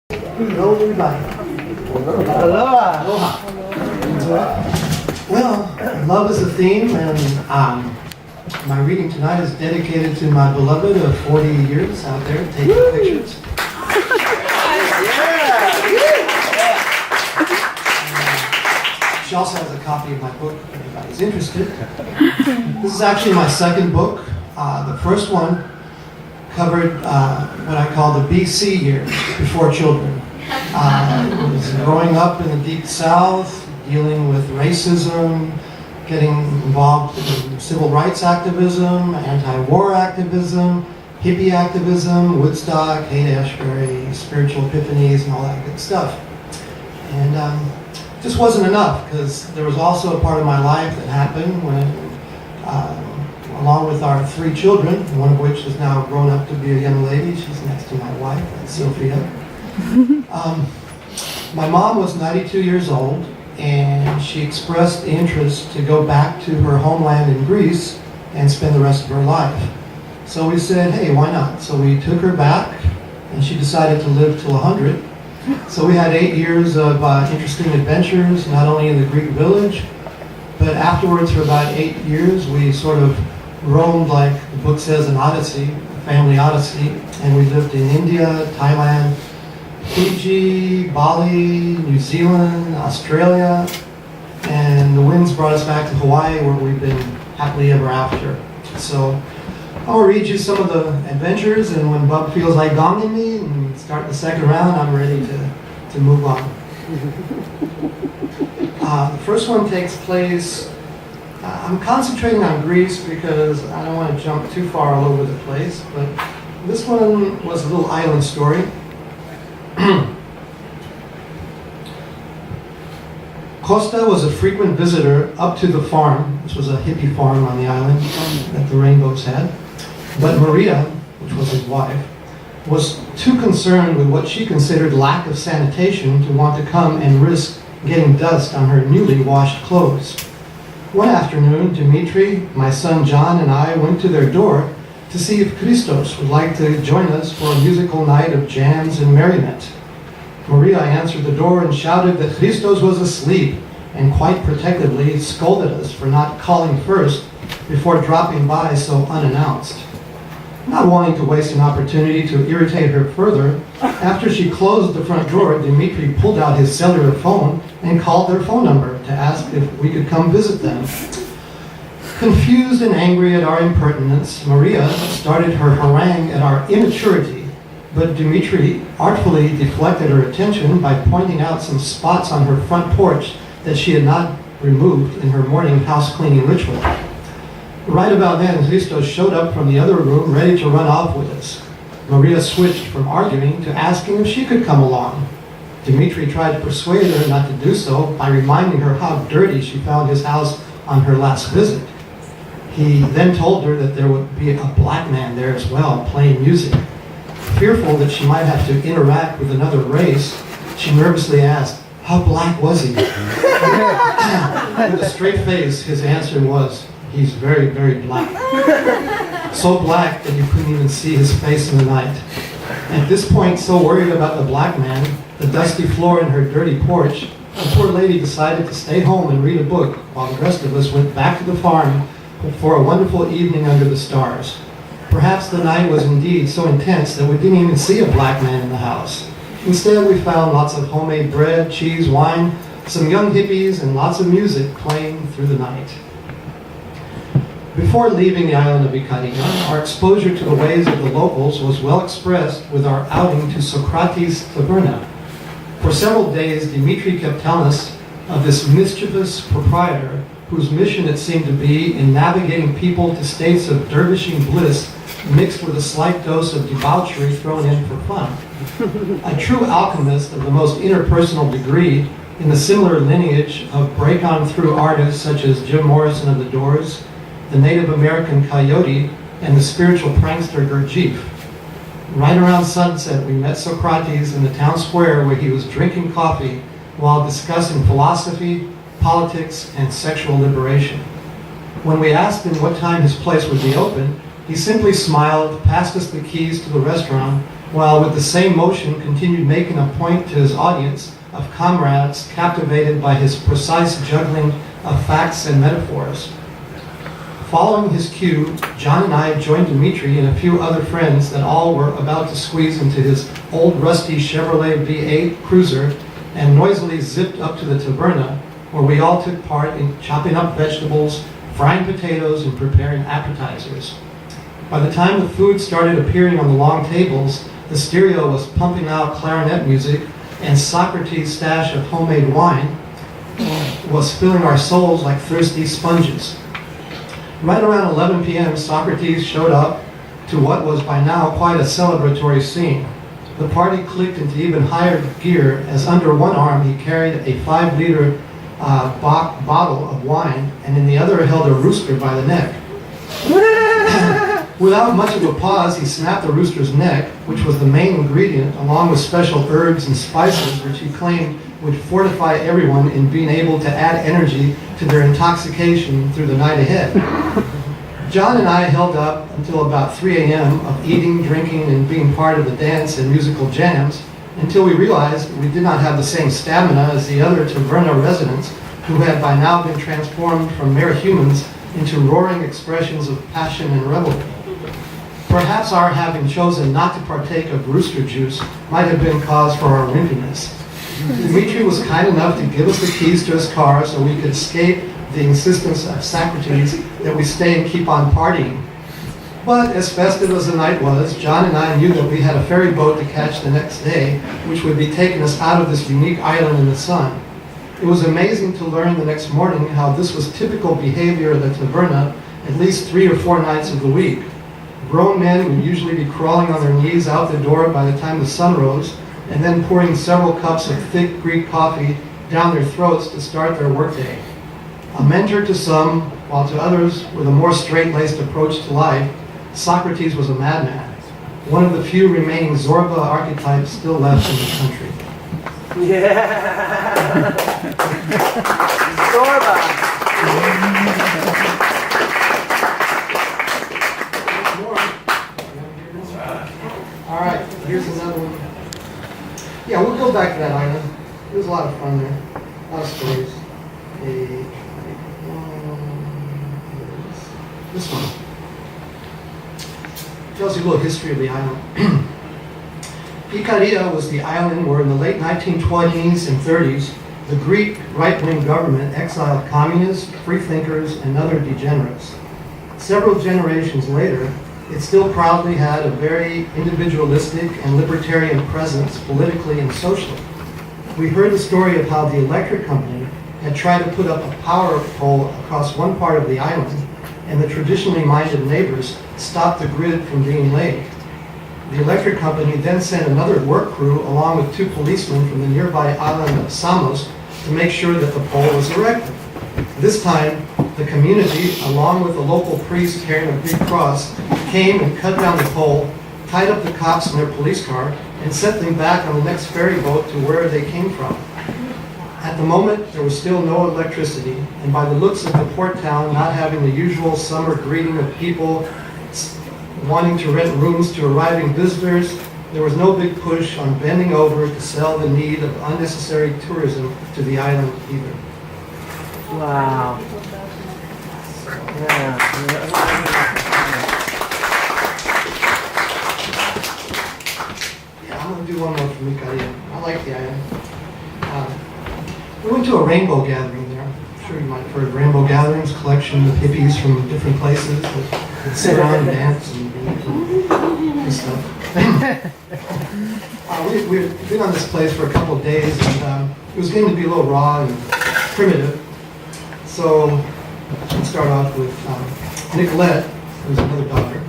Hello, everybody. Aloha. Aloha. Well, love is a theme, and my reading tonight is dedicated to my beloved of 40 years out there taking pictures. She also has a copy of my book if anybody's interested. This is actually my second book. The first one covered what I call the BC years, before children. It was growing up in the Deep South, dealing with racism, getting involved in civil rights activism, anti-war activism, hippie activism, Woodstock, Haight-Ashbury, spiritual epiphanies, and all that good stuff. And it just wasn't enough, because there was also a part of my life that happened when, along with our 3 children, one of which is now grown up to be a young lady. She's next to my wife, that's Sophia. My mom was 92 years old, and she expressed interest to go back to her homeland in Greece and spend the rest of her life. So we said, hey, why not? So we took her back, and she decided to live till 100. So we had 8 years of interesting adventures, not only in the Greek village, but afterwards for about 8 years we sort of roamed, like the book says, an odyssey, a family odyssey, and we lived in India, Thailand, Fiji, Bali, New Zealand, Australia, and the winds brought us back to Hawaii, where we've been happily ever after. So I'll read you some of the adventures, and when Bub feels like gonging me and start the second round, I'm ready to move on. The first one takes place, I'm concentrating on Greece because I don't want to jump too far all over the place, but this one was a little island story. Costa was a frequent visitor up to the farm. This was a hippie farm on the island that the Rainbows had. But Maria, which was his wife, was too concerned with what she considered lack of sanitation to want to come and risk getting dust on her newly washed clothes. One afternoon, Dimitri, my son John, and I went to their door to see if Christos would like to join us for a musical night of jams and merriment. Maria answered the door and shouted that Christos was asleep, and quite protectively scolded us for not calling first before dropping by so unannounced. Not wanting to waste an opportunity to irritate her further, after she closed the front door, Dimitri pulled out his cellular phone and called their phone number to ask if we could come visit them. Confused and angry at our impertinence, Maria started her harangue at our immaturity, but Dimitri artfully deflected her attention by pointing out some spots on her front porch that she had not removed in her morning house cleaning ritual. Right about then, Christos showed up from the other room ready to run off with us. Maria switched from arguing to asking if she could come along. Dimitri tried to persuade her not to do so by reminding her how dirty she found his house on her last visit. He then told her that there would be a black man there as well, playing music. Fearful that she might have to interact with another race, she nervously asked, how black was he? With a straight face, his answer was, he's very, very black. So black that you couldn't even see his face in the night. At this point, so worried about the black man, the dusty floor in her dirty porch, the poor lady decided to stay home and read a book while the rest of us went back to the farm for a wonderful evening under the stars. Perhaps the night was indeed so intense that we didn't even see a black man in the house. Instead, we found lots of homemade bread, cheese, wine, some young hippies, and lots of music playing through the night. Before leaving the island of Ikaria, our exposure to the ways of the locals was well expressed with our outing to Socrates Taverna. For several days, Dimitri kept telling us of this mischievous proprietor whose mission it seemed to be in navigating people to states of dervishing bliss mixed with a slight dose of debauchery thrown in for fun. A true alchemist of the most interpersonal degree in the similar lineage of break-on-through artists such as Jim Morrison of the Doors, the Native American Coyote, and the spiritual prankster Gurdjieff. Right around sunset, we met Socrates in the town square where he was drinking coffee while discussing philosophy, politics, and sexual liberation. When we asked him what time his place would be open, he simply smiled, passed us the keys to the restaurant, while with the same motion continued making a point to his audience of comrades captivated by his precise juggling of facts and metaphors. Following his cue, John and I joined Dimitri and a few other friends that all were about to squeeze into his old rusty Chevrolet V8 Cruiser and noisily zipped up to the taberna, where we all took part in chopping up vegetables, frying potatoes, and preparing appetizers. By the time the food started appearing on the long tables, the stereo was pumping out clarinet music, and Socrates' stash of homemade wine was filling our souls like thirsty sponges. Right around 11 p.m., Socrates showed up to what was by now quite a celebratory scene. The party clicked into even higher gear as under one arm he carried a 5-liter bottle of wine and in the other held a rooster by the neck. Without much of a pause, he snapped the rooster's neck, which was the main ingredient, along with special herbs and spices, which he claimed would fortify everyone in being able to add energy to their intoxication through the night ahead. John and I held up until about 3 a.m. of eating, drinking, and being part of the dance and musical jams, until we realized we did not have the same stamina as the other taverna residents, who had by now been transformed from mere humans into roaring expressions of passion and revelry. Perhaps our having chosen not to partake of rooster juice might have been cause for our wimpiness. Dimitri was kind enough to give us the keys to his car so we could escape the insistence of Socrates that we stay and keep on partying. But as festive as the night was, John and I knew that we had a ferry boat to catch the next day, which would be taking us out of this unique island in the sun. It was amazing to learn the next morning how this was typical behavior of the taverna at least 3 or 4 nights of the week. Grown men would usually be crawling on their knees out the door by the time the sun rose, and then pouring several cups of thick Greek coffee down their throats to start their workday. A mentor to some, while to others, with a more straight-laced approach to life, Socrates was a madman, one of the few remaining Zorba archetypes still left in the country. Yeah! Zorba! All right, here's another one. Yeah, we'll go back to that island. It was a lot of fun there. A lot of stories. This one. Tells you a little history of the island. Ikaria was the island where in the late 1920s and 30s, the Greek right-wing government exiled communists, freethinkers, and other degenerates. Several generations later, it still proudly had a very individualistic and libertarian presence politically and socially. We heard the story of how the electric company had tried to put up a power pole across one part of the island, and the traditionally minded neighbors stopped the grid from being laid. The electric company then sent another work crew along with 2 policemen from the nearby island of Samos to make sure that the pole was erected. This time, the community, along with a local priest carrying a big cross, came and cut down the pole, tied up the cops in their police car, and sent them back on the next ferry boat to where they came from. At the moment, there was still no electricity, and by the looks of the port town not having the usual summer greeting of people wanting to rent rooms to arriving visitors, there was no big push on bending over to sell the need of unnecessary tourism to the island either. Wow. Yeah. Yeah, I'm going to do one more from Ikaria. I like the island. We went to a rainbow gathering there. I'm sure you might have heard of rainbow gatherings, collection of hippies from different places that sit around and dance and eat and stuff. We've been on this place for a couple of days, and it was getting to be a little raw and primitive. So let's start off with Nicolette, who's another daughter,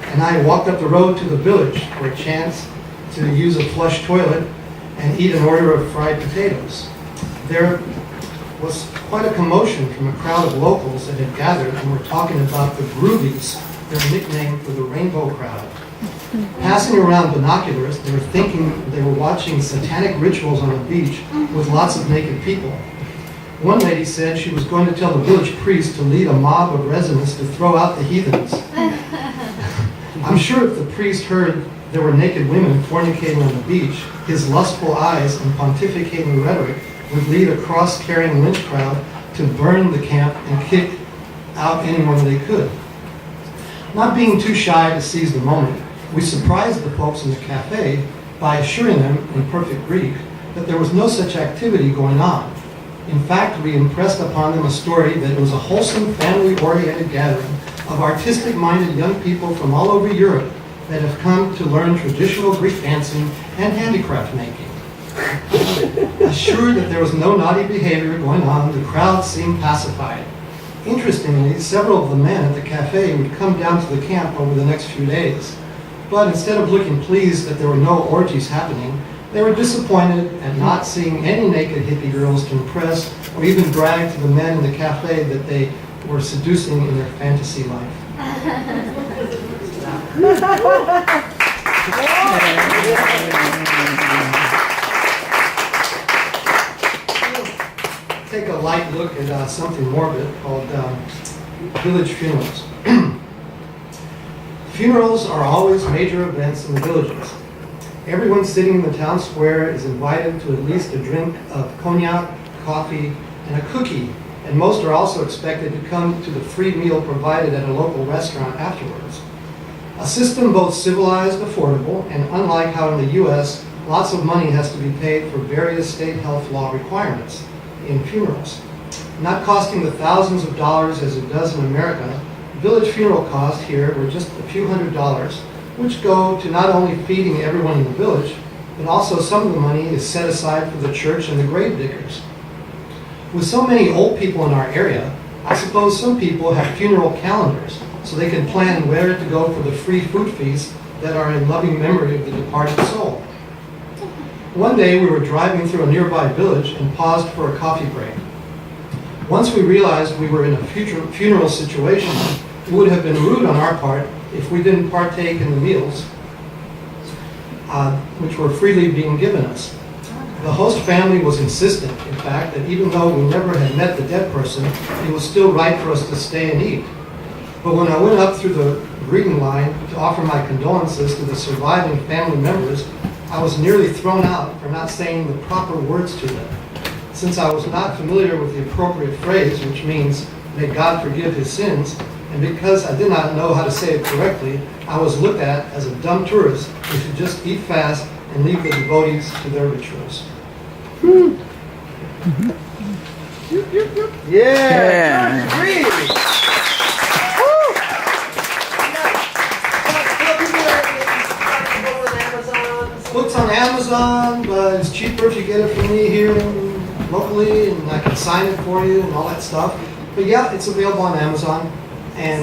and I walked up the road to the village for a chance to use a flush toilet and eat an order of fried potatoes. There was quite a commotion from a crowd of locals that had gathered and were talking about the Groovies, their nickname for the rainbow crowd. Passing around binoculars, they were thinking they were watching satanic rituals on the beach with lots of naked people. One lady said she was going to tell the village priest to lead a mob of residents to throw out the heathens. I'm sure if the priest heard there were naked women fornicating on the beach, his lustful eyes and pontificating rhetoric would lead a cross-carrying lynch crowd to burn the camp and kick out anyone they could. Not being too shy to seize the moment, we surprised the folks in the cafe by assuring them in perfect Greek that there was no such activity going on. In fact, we impressed upon them a story that it was a wholesome, family-oriented gathering of artistic-minded young people from all over Europe that have come to learn traditional Greek dancing and handicraft making. Assured that there was no naughty behavior going on, the crowd seemed pacified. Interestingly, several of the men at the cafe would come down to the camp over the next few days. But instead of looking pleased that there were no orgies happening, they were disappointed at not seeing any naked hippie girls to impress or even brag to the men in the cafe that they were seducing in their fantasy life. Take a light look at something morbid called village funerals. Funerals are always major events in the villages. Everyone sitting in the town square is invited to at least a drink of cognac, coffee, and a cookie, and most are also expected to come to the free meal provided at a local restaurant afterwards. A system both civilized, affordable, and unlike how in the US, lots of money has to be paid for various state health law requirements in funerals. Not costing the thousands of dollars as it does in America, village funeral costs here were just a few $100s, which go to not only feeding everyone in the village, but also some of the money is set aside for the church and the grave diggers. With so many old people in our area, I suppose some people have funeral calendars so they can plan where to go for the free food feasts that are in loving memory of the departed soul. One day we were driving through a nearby village and paused for a coffee break. Once we realized we were in a funeral situation, it would have been rude on our part if we didn't partake in the meals, which were freely being given us. The host family was insistent, in fact, that even though we never had met the dead person, it was still right for us to stay and eat. But when I went up through the greeting line to offer my condolences to the surviving family members, I was nearly thrown out for not saying the proper words to them. Since I was not familiar with the appropriate phrase, which means, "May God forgive his sins," and because I did not know how to say it correctly, I was looked at as a dumb tourist who should just eat fast and leave the devotees to their rituals. Yeah. Great. Books on Amazon, but it's cheaper if you get it from me here locally, and I can sign it for you and all that stuff. But yeah, it's available on Amazon. And